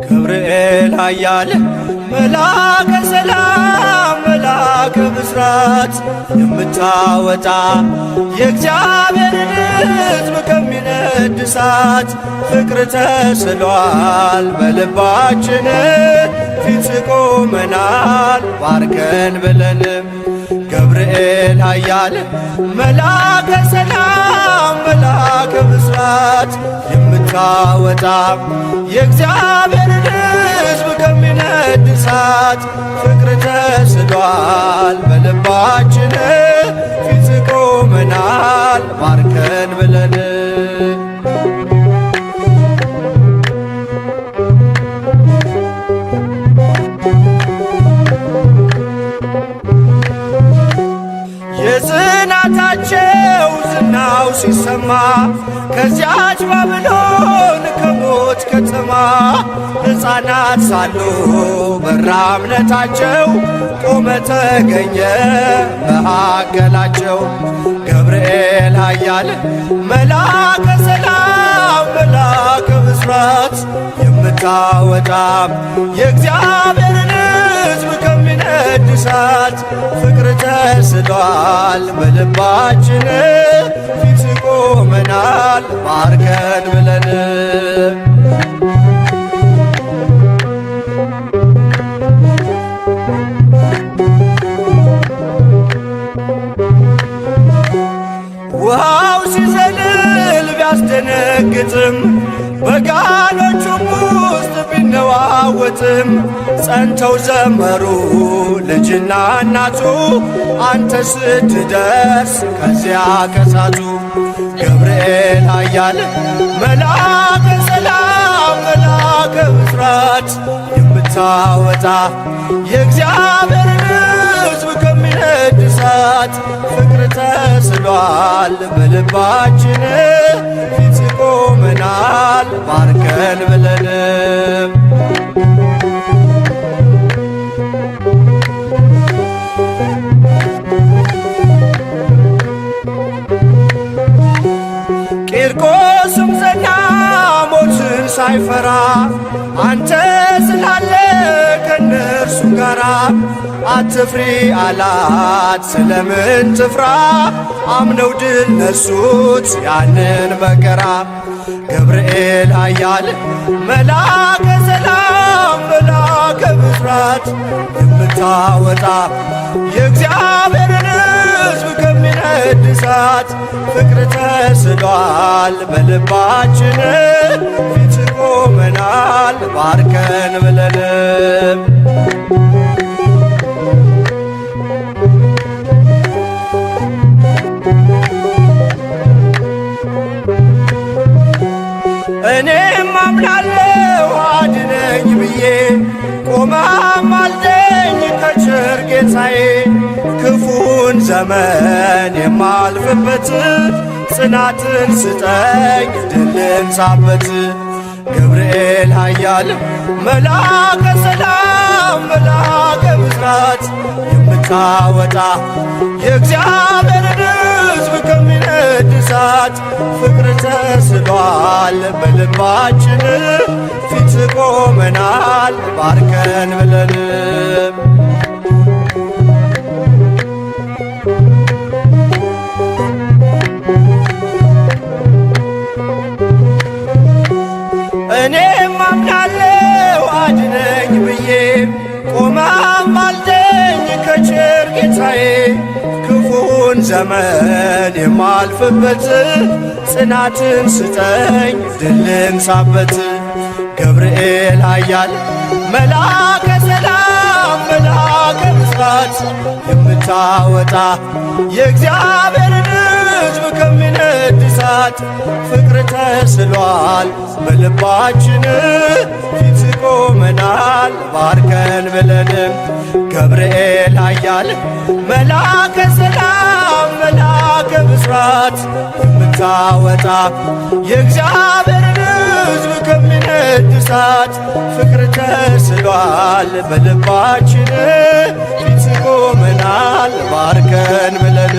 ገብርኤል ኃያል መልአከ ሰላም መልአከ ብስራት የምታወጣ የእግዚአብሔርን ሕዝብ ከሚነድ እሳት ፍቅር ተስሏል በልባችን ፊት ቆመናል ባርከን ብለን። ገብርኤል ኃያል መልአከ ሰላም መልአከ ብስራት የምታወጣ የእግዚአብሔርን ሕዝብ ከሚነድ እሳት ፍቅር ተስሏል በልባችን ፊት ቆመናል ባርከን ብለን። የጽናታቸው ዝናው ሲሰማ ከዚያች ባቢሎን ከሞት ከተማ ሕፃናት ሳሉ በራ እምነታቸው ቆመ ተገኘ መሃከላቸው። ገብርኤል ኃያል መልአከ ሰላም መልአከ ብስራት የምታወጣ የእግዚአብሔርን ሕዝብ ከሚነድ እሳት ፍቅር ተስሏል በልባችን ፊት ቆመናል ባርከን ብለን። ውሃው ሲዘልል ቢያስደነግጥም በጋኖቹም ውስጥ ቢነዋወጥም ጸንተው ዘመሩ ልጅና እናቱ አንተ ስትደርስ ከዚያ ከሳቱ። ገብርኤል ኃያል መልአከ ሰላም መልአከ ብስራት የምታወጣ የእግዚአብሔርን ሕዝብ ከሚነድ እሳት ፍቅር ተስሏል በልባችን ፊት ቆመናል ባርከን ብለን። ቂርቆስም ዘና ሞትን ሳይፈራ አንተ ስላለ ከነርሱ ጋራ አትፍሪ አላት ስለምን ትፍራ አምነው ድል ነሱት ያንን መከራ። ገብርኤል ኃያል መልአከ ሰላም መልአከ ብስራት የምታወጣ የእግዚአብሔርን ሕዝብ ከሚነድ እሳት ፍቅር ተስሏል በልባችን ፊት ቆመናል ባርከን ብለን። እኔም አምናለሁ አድነኝ ብዬ ቆመህ አልደኝ ከቸር ጌታዬ ክፉን ዘመን የማልፍበት ጽናትን ስጠኝ ድልን ሳበት። ገብርኤል ኃያል መልአከ ሰላም መልአከ ብስራት የምታወጣ የእግዚአብሔርን ሕዝብ ከሚነድ እሳት ፍቅር ተስሏል በልባችን ፊት ቆመናል ባርከን ብለን። እኔም አምናለሁ አድነኝ ብዬ ቆመህ አልደኝ ከቸር ጌታዬ ክፉን ዘመን የማልፍበት ጽናትን ስጠኝ ድልን ሳበት። ገብርኤል ኃያል መልአከ ሰላም መልአከ ብስራት የምታወጣ የእግዚአብሔርን ሕዝብ ከሚነድ እሳት ፍቅር ተስሏል በልባችን ፊት ቆመናል ባርከን ብለንም ገብርኤል ኃያል መላከ ሰላም መላከ ብስራት የምታወጣ የእግዚአብሔርን ሕዝብ ከሚነድ እሳት ፍቅር ተስሏል በልባችን ፊት ቆመናል ባርከን ብለን